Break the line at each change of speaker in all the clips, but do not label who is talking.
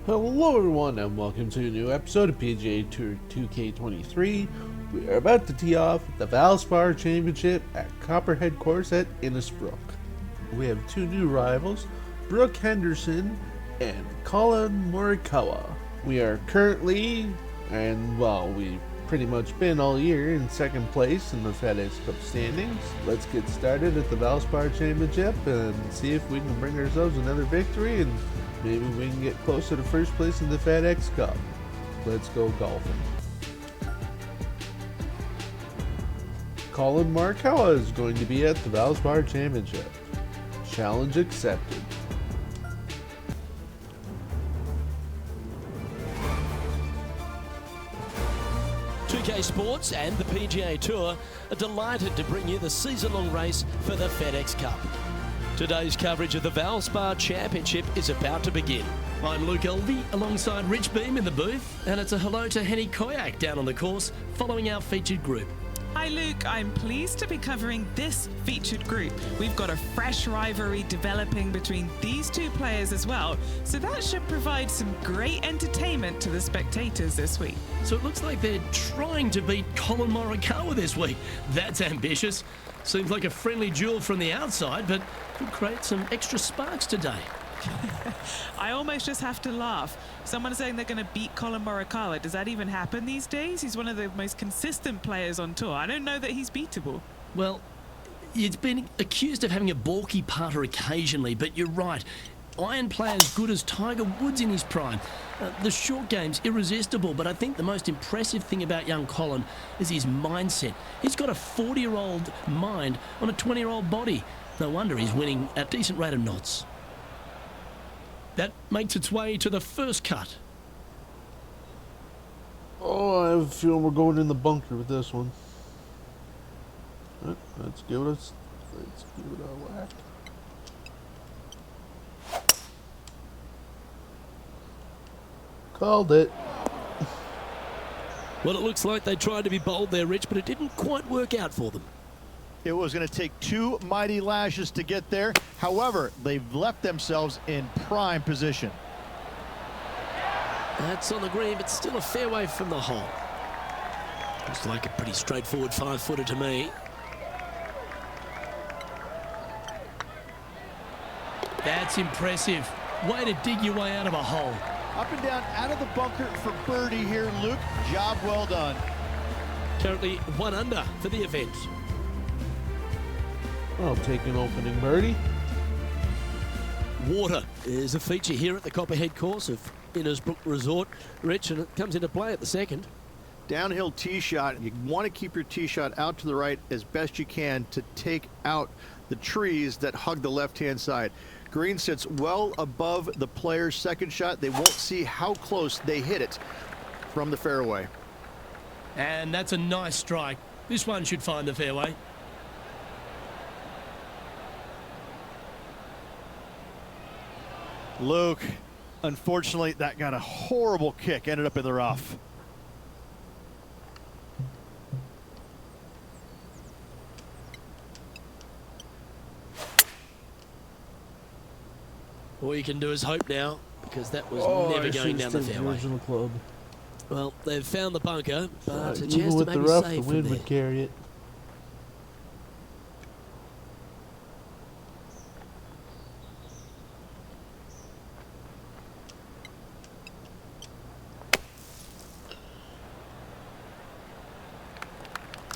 Hello everyone and welcome to a new episode of PGA Tour 2K23. We are about to tee off the Valspar Championship at Copperhead course at Innisbrook. We have two new rivals, Brooke Henderson and Colin Morikawa. We are currently, and well, we've pretty much been all year, in second place in the FedEx Cup standings. Let's get started at the Valspar Championship and see if we can bring ourselves another victory and maybe we can get closer to first place in the FedEx Cup. Let's go golfing. Colin Morikawa is going to be at the Valspar Championship. Challenge accepted.
2K Sports and the PGA Tour are delighted to bring you the season-long race for the FedEx Cup. Today's coverage of the Valspar Championship is about to begin. I'm Luke Elvey alongside Rich Beam in the booth, and it's a hello to Henny Koyak down on the course following our featured group.
Hi Luke, I'm pleased to be covering this featured group. We've got a fresh rivalry developing between these two players as well, so that should provide some great entertainment to the spectators this week.
So it looks like they're trying to beat Colin Morikawa this week. That's ambitious. Seems like a friendly duel from the outside, but could create some extra sparks today.
I almost just have to laugh. Someone saying they're going to beat Colin Morikawa. Does that even happen these days? He's one of the most consistent players on tour. I don't know that he's beatable.
Well, it's been accused of having a balky putter occasionally, but you're right. Iron play as good as Tiger Woods in his prime. The short game's irresistible, but I think the most impressive thing about young Colin is his mindset. He's got a 40-year-old mind on a 20-year-old body. No wonder he's winning at a decent rate of knots. That makes its way to the first cut.
Oh, I have a feeling we're going in the bunker with this one. Let's give it a whack. Called it.
Well, it looks like they tried to be bold there, Rich, but it didn't quite work out for them.
It was going to take two mighty lashes to get there. However, they've left themselves in prime position.
That's on the green, but still a fairway from the hole. Looks like a pretty straightforward 5-footer to me. That's impressive. Way to dig your way out of a hole.
Up and down out of the bunker for birdie here, Luke. Job well done.
Currently 1 under for the event.
I'll take an opening birdie.
Water is a feature here at the Copperhead course of Innisbrook Resort, Rich, and it comes into play at the second.
Downhill tee shot. You want to keep your tee shot out to the right as best you can to take out the trees that hug the left-hand side. Green sits well above the player's second shot. They won't see how close they hit it from the fairway.
And that's a nice strike. This one should find the fairway.
Luke, unfortunately, that got a horrible kick. Ended up in the rough.
All you can do is hope now, because that was never going down the fairway.
Club.
Well, they've found the bunker, but a
Even
chance to
with
maybe
the rough, the
save from
wind
there.
would carry it.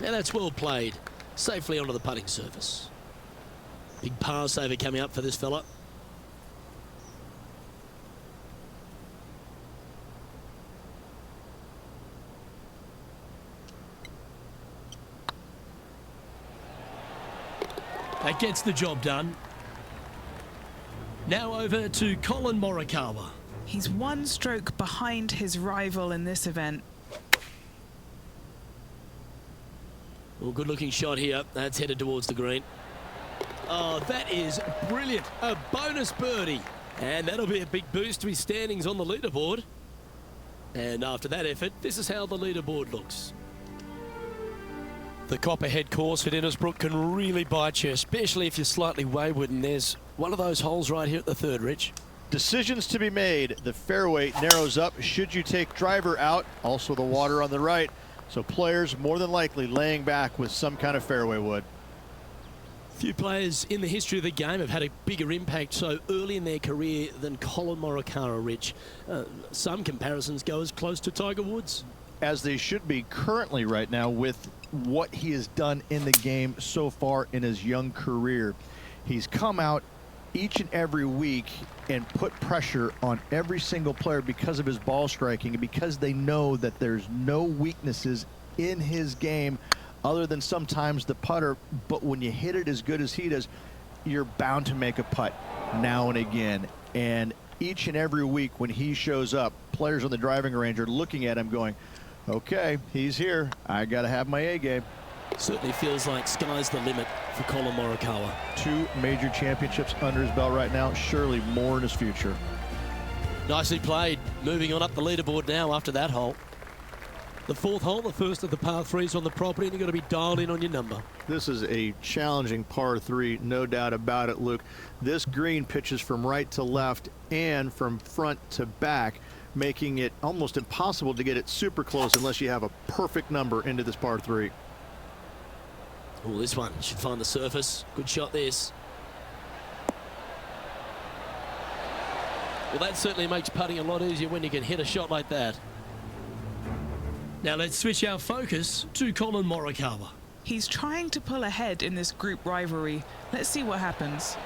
Yeah, that's well played. Safely onto the putting surface. Big par saver coming up for this fella. That gets the job done. Now over to Colin Morikawa.
He's 1 stroke behind his rival in this event.
Well, good looking shot here. That's headed towards the green. Oh, that is brilliant. A bonus birdie. And that'll be a big boost to his standings on the leaderboard. And after that effort, this is how the leaderboard looks. The Copperhead course at Innisbrook can really bite you, especially if you're slightly wayward, and there's one of those holes right here at the third, Rich.
Decisions to be made. The fairway narrows up. Should you take driver out? Also the water on the right. So players more than likely laying back with some kind of fairway wood.
Few players in the history of the game have had a bigger impact so early in their career than Colin Morikawa, Rich. Some comparisons go as close to Tiger Woods.
As they should be currently right now with what he has done in the game so far in his young career. He's come out each and every week and put pressure on every single player because of his ball striking and because they know that there's no weaknesses in his game other than sometimes the putter. But when you hit it as good as he does, you're bound to make a putt now and again. And each and every week when he shows up, players on the driving range are looking at him going, okay, he's here. I got to have my A game.
Certainly feels like sky's the limit for Colin Morikawa.
2 major championships under his belt right now. Surely more in his future.
Nicely played. Moving on up the leaderboard now after that hole. The 4th hole, the first of the par 3s on the property, and you've got to be dialed in on your number.
This is a challenging par 3, no doubt about it, Luke. This green pitches from right to left and from front to back, making it almost impossible to get it super close unless you have a perfect number into this par 3.
Oh, this one should find the surface. Good shot, this. Well, that certainly makes putting a lot easier when you can hit a shot like that. Now let's switch our focus to Colin Morikawa.
He's trying to pull ahead in this group rivalry. Let's see what happens.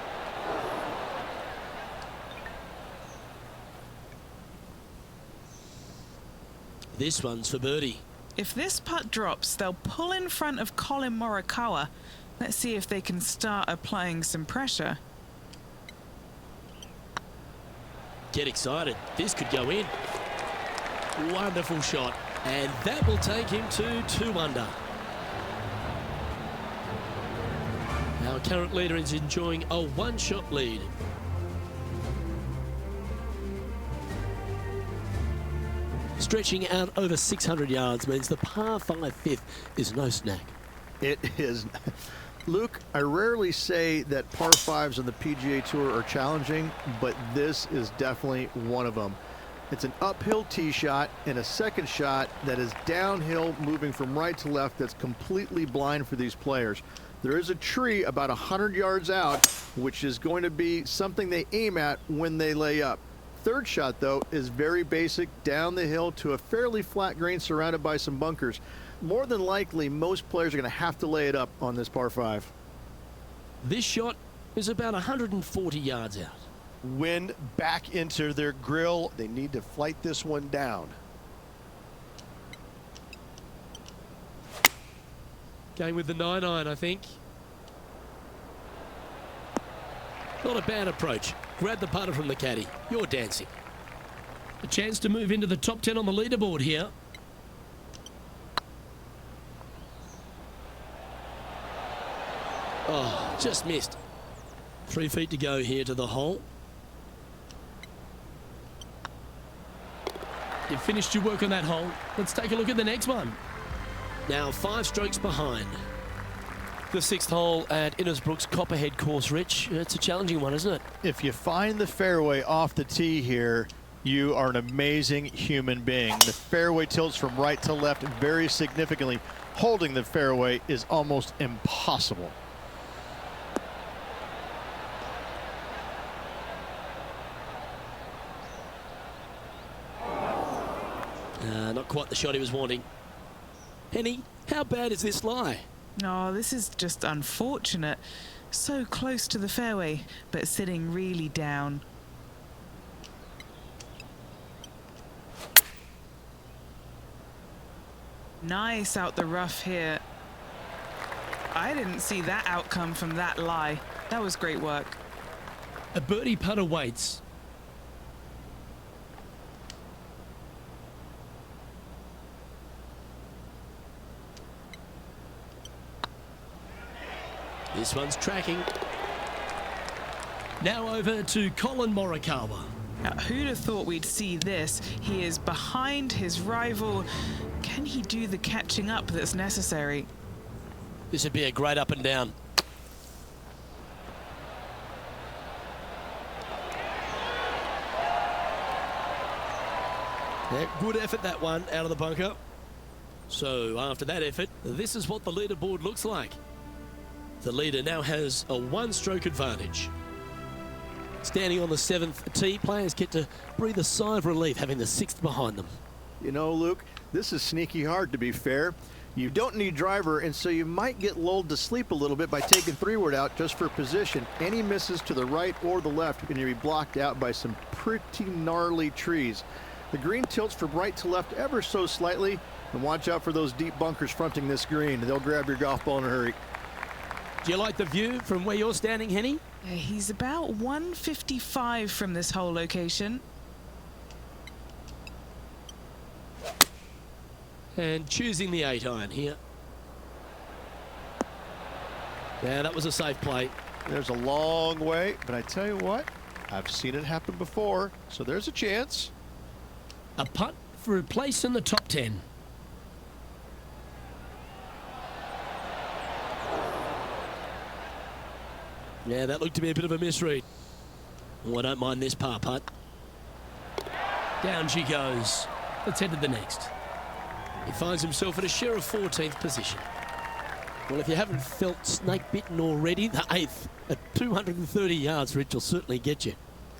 This one's for birdie.
If this putt drops, they'll pull in front of Colin Morikawa. Let's see if they can start applying some pressure.
Get excited. This could go in. Wonderful shot. And that will take him to 2 under. Our current leader is enjoying a 1-shot lead. Stretching out over 600 yards means the par 5 5th is no snack.
It is. Luke, I rarely say that par 5s on the PGA Tour are challenging, but this is definitely one of them. It's an uphill tee shot and a second shot that is downhill, moving from right to left, that's completely blind for these players. There is a tree about 100 yards out, which is going to be something they aim at when they lay up. Third shot, though, is very basic, down the hill to a fairly flat green surrounded by some bunkers. More than likely, most players are going to have to lay it up on this par 5.
This shot is about 140 yards out.
Wind back into their grill. They need to flight this one down.
Going with the 9-iron, I think. Not a bad approach. Grab the putter from the caddy. You're dancing. A chance to move into the top 10 on the leaderboard here. Oh, just missed. 3 feet to go here to the hole. You've finished your work on that hole. Let's take a look at the next one. Now 5 strokes behind. The 6th hole at Innisbrook's Copperhead course, Rich. It's a challenging one, isn't it?
If you find the fairway off the tee here, you are an amazing human being. The fairway tilts from right to left very significantly. Holding the fairway is almost impossible.
Not quite the shot he was wanting. Henny, how bad is this lie?
Oh, this is just unfortunate. So close to the fairway, but sitting really down. Nice out the rough here. I didn't see that outcome from that lie. That was great work.
A birdie putt awaits. This one's tracking. Now over to Colin Morikawa.
Now, who'd have thought we'd see this? He is behind his rival. Can he do the catching up that's necessary?
This would be a great up and down. Yeah, good effort, that one, out of the bunker. So, after that effort, this is what the leaderboard looks like. The leader now has a one-stroke advantage. Standing on the 7th tee, players get to breathe a sigh of relief having the 6th behind them.
You know, Luke, this is sneaky hard, to be fair. You don't need driver, and so you might get lulled to sleep a little bit by taking 3-wood out just for position. Any misses to the right or the left are going to be blocked out by some pretty gnarly trees. The green tilts from right to left ever so slightly, and watch out for those deep bunkers fronting this green. They'll grab your golf ball in a hurry.
Do you like the view from where you're standing, Henny?
Yeah, he's about 155 from this whole location.
And choosing the 8-iron here. Yeah, that was a safe play.
There's a long way, but I tell you what, I've seen it happen before, so there's a chance.
A putt for a place in the top 10. Yeah, that looked to be a bit of a misread. Oh, I don't mind this par putt. Down she goes. Let's head to the next. He finds himself at a share of 14th position. Well, if you haven't felt snake bitten already, the 8th at 230 yards, Rich, will certainly get you.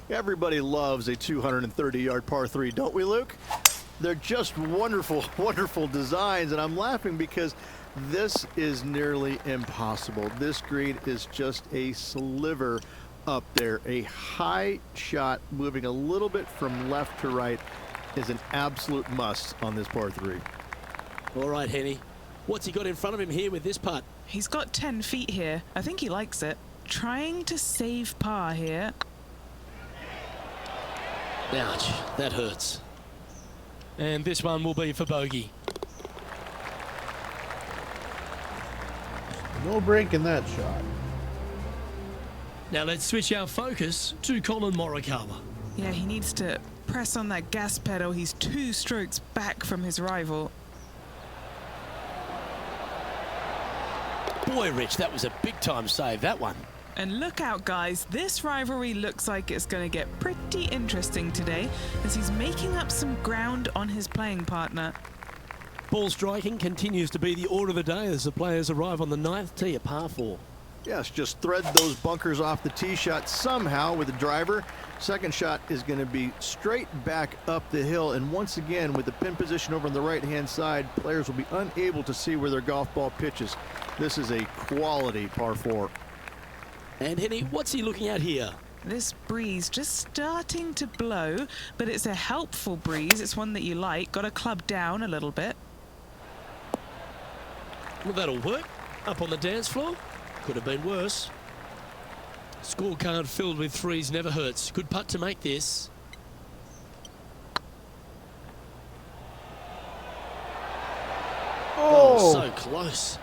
Everybody loves a 230-yard par 3, don't we, Luke? They're just wonderful, wonderful designs, and I'm laughing because this is nearly impossible. This green is just a sliver up there. A high shot moving a little bit from left to right is an absolute must on this par 3.
All right, Henny. What's he got in front of him here with this putt?
He's got 10 feet here. I think he likes it. Trying to save par here.
Ouch, that hurts. And this one will be for bogey.
No break in that shot.
Now let's switch our focus to Colin Morikawa.
Yeah, he needs to press on that gas pedal. He's 2 strokes back from his rival.
Boy, Rich, that was a big-time save, that one.
And look out, guys. This rivalry looks like it's going to get pretty interesting today as he's making up some ground on his playing partner.
Ball striking continues to be the order of the day as the players arrive on the 9th tee at par 4.
Yes, just thread those bunkers off the tee shot somehow with the driver. Second shot is going to be straight back up the hill, and once again with the pin position over on the right-hand side, players will be unable to see where their golf ball pitches. This is a quality par 4.
And Henny, what's he looking at here?
This breeze just starting to blow, but it's a helpful breeze. It's one that you like. Got to club down a little bit.
Well, that'll work. Up on the dance floor. Could have been worse. Scorecard filled with 3s never hurts. Good putt to make this. Oh, so close.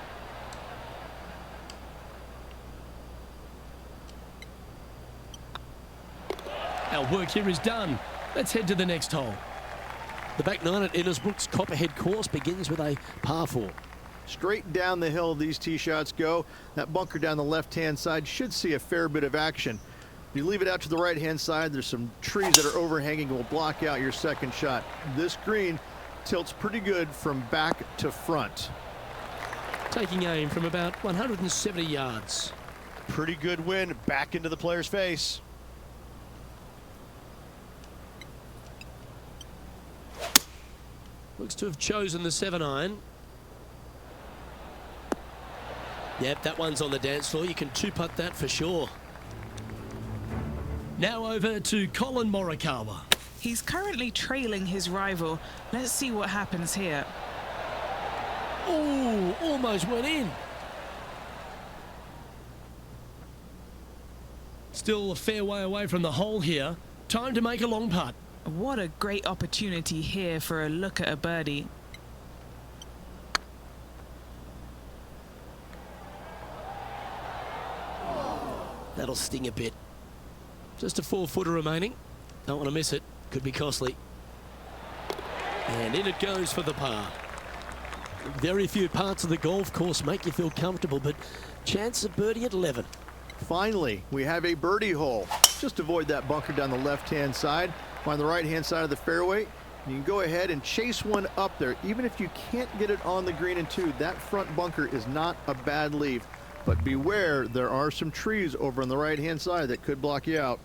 Our work here is done. Let's head to the next hole. The back 9 at Innisbrook's Copperhead course begins with a par 4.
Straight down the hill these tee shots go. That bunker down the left-hand side should see a fair bit of action. If you leave it out to the right-hand side, there's some trees that are overhanging and will block out your second shot. This green tilts pretty good from back to front.
Taking aim from about 170 yards.
Pretty good wind back into the player's face.
Looks to have chosen the 7-iron. Yep, that one's on the dance floor. You can 2-putt that for sure. Now over to Colin Morikawa.
He's currently trailing his rival. Let's see what happens here.
Oh, almost went in. Still a fair way away from the hole here. Time to make a long putt.
What a great opportunity here for a look at a birdie.
That'll sting a bit. Just a 4-footer remaining. Don't want to miss it. Could be costly. And in it goes for the par. Very few parts of the golf course make you feel comfortable, but chance of birdie at 11.
Finally, we have a birdie hole. Just avoid that bunker down the left-hand side. Find the right-hand side of the fairway. You can go ahead and chase one up there. Even if you can't get it on the green in two, that front bunker is not a bad leave. But beware, there are some trees over on the right-hand side that could block you out.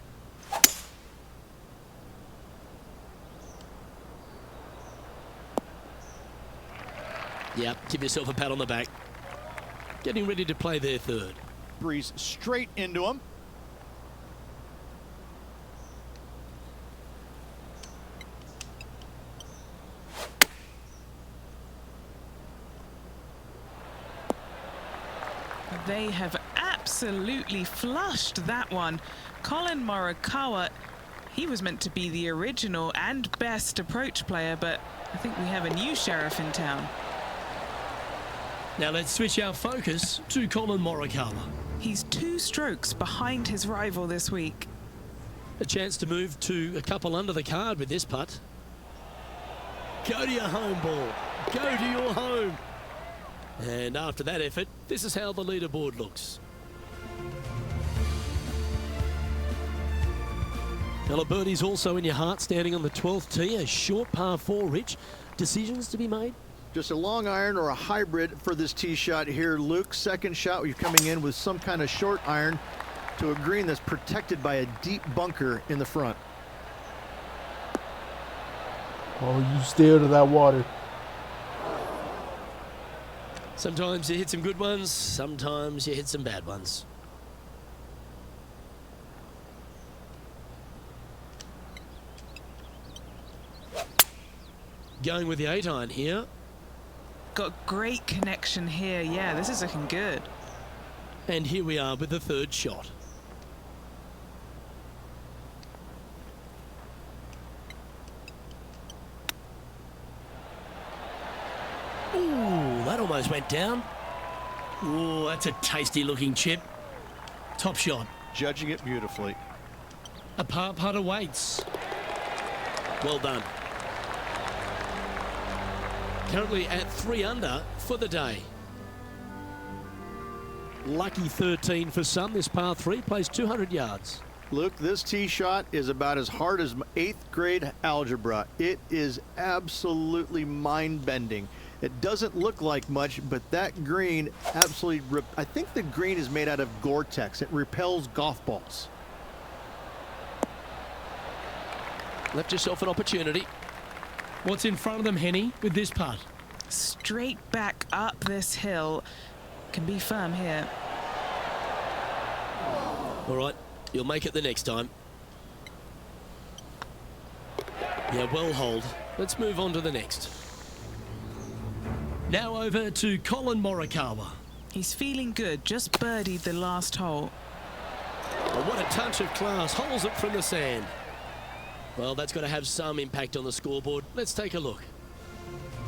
Yep, give yourself a pat on the back. Getting ready to play their third.
Breeze straight into him.
They have absolutely flushed that one. Colin Morikawa, he was meant to be the original and best approach player, but I think we have a new sheriff in town.
Now let's switch our focus to Colin Morikawa.
He's 2 strokes behind his rival this week.
A chance to move to a couple under the card with this putt. Go to your home ball. Go to your home. And after that effort, this is how the leaderboard looks. Now, a birdie's also in your heart, standing on the 12th tee. A short par 4, Rich. Decisions to be made?
Just a long iron or a hybrid for this tee shot here, Luke. Second shot, you're coming in with some kind of short iron to a green that's protected by a deep bunker in the front.
Oh, you stay out of that water.
Sometimes you hit some good ones, sometimes you hit some bad ones. Going with the 8-iron here.
Got great connection here. Yeah, this is looking good.
And here we are with the third shot. Ooh, that almost went down. Ooh, that's a tasty looking chip. Top shot.
Judging it beautifully.
A par putt awaits. Well done. Currently at 3 under for the day. Lucky 13 for some. This par 3 plays 200 yards.
Luke, this tee shot is about as hard as 8th grade algebra. It is absolutely mind-bending. It doesn't look like much, but that green absolutely, I think the green is made out of Gore-Tex. It repels golf balls.
Left yourself an opportunity. What's in front of them, Henny, with this putt?
Straight back up this hill. Can be firm here.
All right, you'll make it the next time. Yeah, well hold. Let's move on to the next. Now over to Colin Morikawa.
He's feeling good, just birdied the last hole.
Oh, what a touch of class, holds it from the sand. Well, that's got to have some impact on the scoreboard. Let's take a look.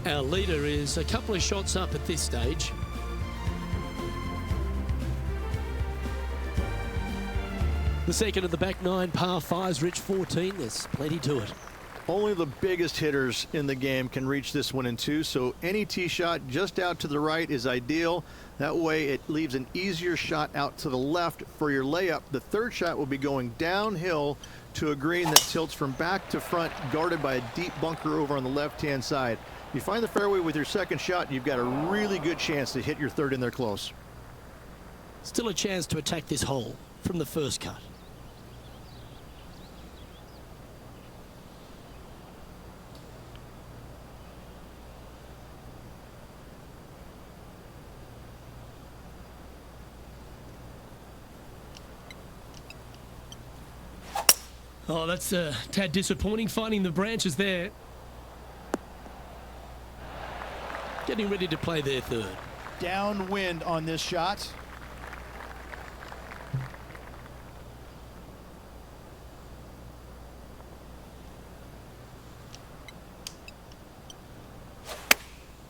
Our leader is a couple of shots up at this stage. The second of the back 9 par 5s, Rich 14. There's plenty to it.
Only the biggest hitters in the game can reach this one in 2, so any tee shot just out to the right is ideal. That way it leaves an easier shot out to the left for your layup. The third shot will be going downhill to a green that tilts from back to front, guarded by a deep bunker over on the left-hand side. You find the fairway with your second shot, you've got a really good chance to hit your third in there close.
Still a chance to attack this hole from the first cut. Oh, that's a tad disappointing, finding the branches there. Getting ready to play their third.
Downwind on this shot.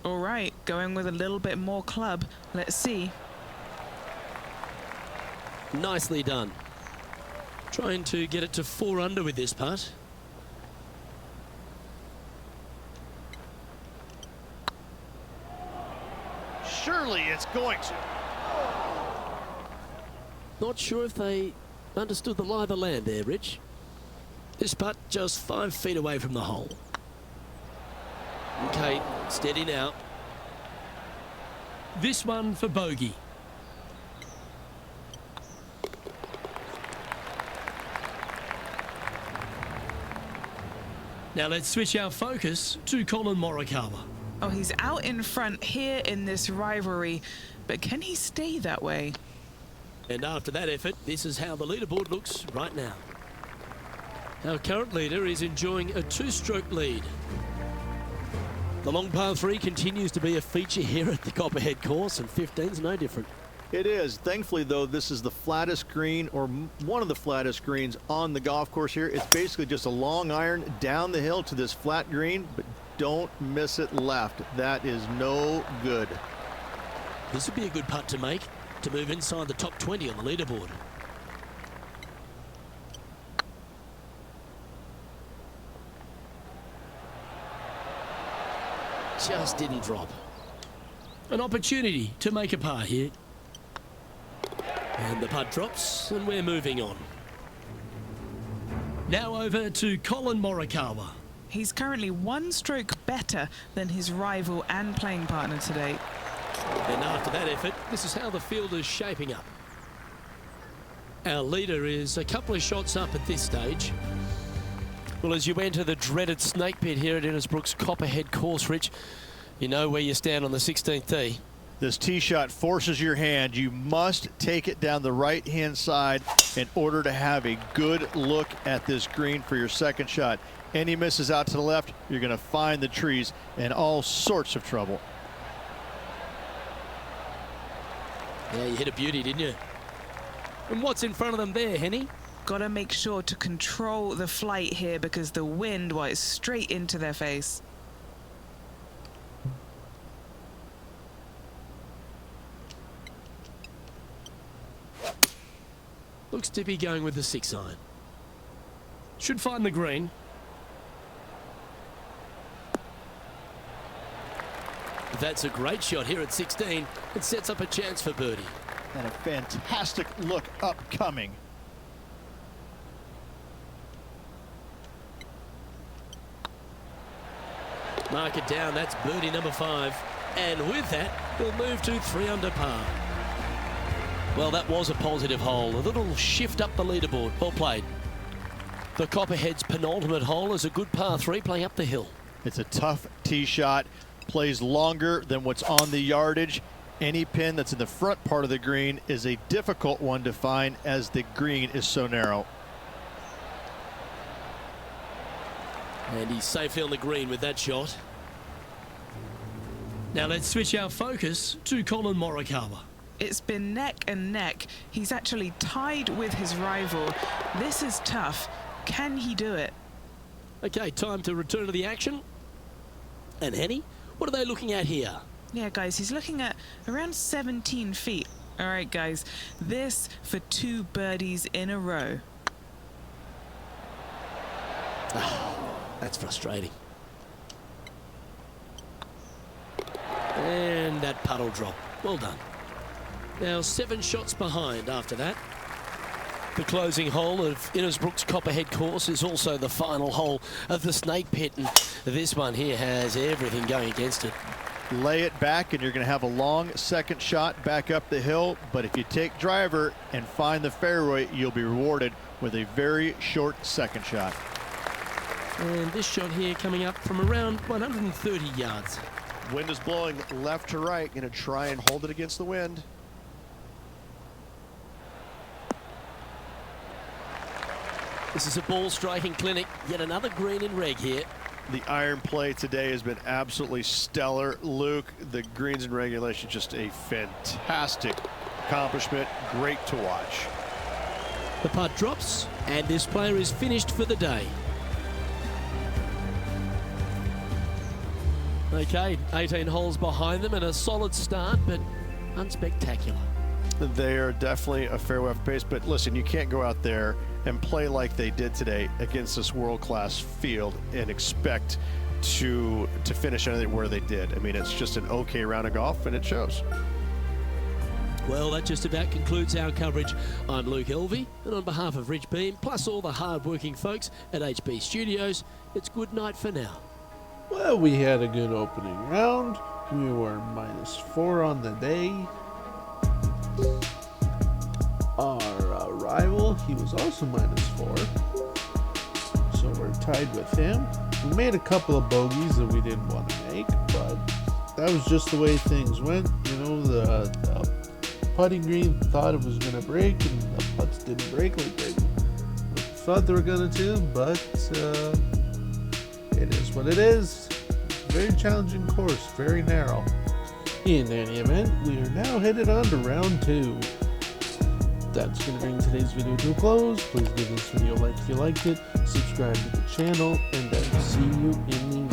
All right, going with a little bit more club. Let's see.
Nicely done. Trying to get it to 4 under with this putt.
Surely it's going to.
Not sure if they understood the lie of the land there, Rich. This putt just 5 feet away from the hole. Okay, steady now. This one for bogey. Now let's switch our focus to Colin Morikawa.
Oh, he's out in front here in this rivalry, but can he stay that way?
And after that effort, this is how the leaderboard looks right now. Our current leader is enjoying a 2-stroke lead. The long par 3 continues to be a feature here at the Copperhead course, and 15's no different.
It is. Thankfully, though, this is the flattest green, or one of the flattest greens on the golf course here. It's basically just a long iron down the hill to this flat green, but don't miss it left. That is no good.
This would be a good putt to make to move inside the top 20 on the leaderboard. Just didn't drop. An opportunity to make a par here. And the putt drops, and we're moving on. Now over to Colin Morikawa.
He's currently 1 stroke better than his rival and playing partner today.
And after that effort, this is how the field is shaping up. Our leader is a couple of shots up at this stage. Well, as you enter the dreaded snake pit here at Innisbrook's Copperhead course, Rich, you know where you stand on the 16th tee.
This tee shot forces your hand. You must take it down the right-hand side in order to have a good look at this green for your second shot. Any misses out to the left, you're going to find the trees in all sorts of trouble.
Yeah, you hit a beauty, didn't you? And what's in front of them there, Henny?
Got to make sure to control the flight here because the wind, well, is straight into their face.
Looks to be going with the 6-iron. Should find the green. That's a great shot here at 16. It sets up a chance for birdie.
And a fantastic look upcoming.
Mark it down, that's birdie number 5. And with that, we'll move to 3 under par. Well, that was a positive hole. A little shift up the leaderboard. Well played. The Copperhead's penultimate hole is a good par 3 playing up the hill.
It's a tough tee shot. Plays longer than what's on the yardage. Any pin that's in the front part of the green is a difficult one to find as the green is so narrow.
And he's safely on the green with that shot. Now let's switch our focus to Colin Morikawa.
It's been neck and neck. He's actually tied with his rival. This is tough. Can he do it?
Okay, time to return to the action. And Henny, what are they looking at here?
Yeah, guys, he's looking at around 17 feet. All right, guys, this for 2 birdies in a row.
That's frustrating. And that puddle drop. Well done. Now 7 shots behind after that. The closing hole of Innisbrook's Copperhead course is also the final hole of the snake pit, and this one here has everything going against it.
Lay it back and you're going to have a long second shot back up the hill, but if you take driver and find the fairway, you'll be rewarded with a very short second shot.
And this shot here coming up from around 130 yards.
Wind is blowing left to right. Going to try and hold it against the wind.
This is a ball striking clinic. Yet another green in reg here.
The iron play today has been absolutely stellar. Luke, the greens in regulation, just a fantastic accomplishment. Great to watch.
The putt drops, and this player is finished for the day. Okay, 18 holes behind them and a solid start, but unspectacular.
They are definitely a fairway off pace, but listen, you can't go out there and play like they did today against this world-class field and expect to finish anything where they did. I mean, it's just an okay round of golf, and it shows.
Well, that just about concludes our coverage. I'm Luke Elvey, and on behalf of Rich Beam, plus all the hard-working folks at HB Studios, it's good night for now.
Well, we had a good opening round. We were -4 on the day. Our rival, he was also -4. So we're tied with him. We made a couple of bogeys that we didn't want to make, but that was just the way things went. You know, the putting green thought it was going to break, and the putts didn't break like they thought they were going to, but it is what it is. Very challenging course, very narrow. In any event, we are now headed on to round 2. That's going to bring today's video to a close. Please give this video a like if you liked it, subscribe to the channel, and I will see you in the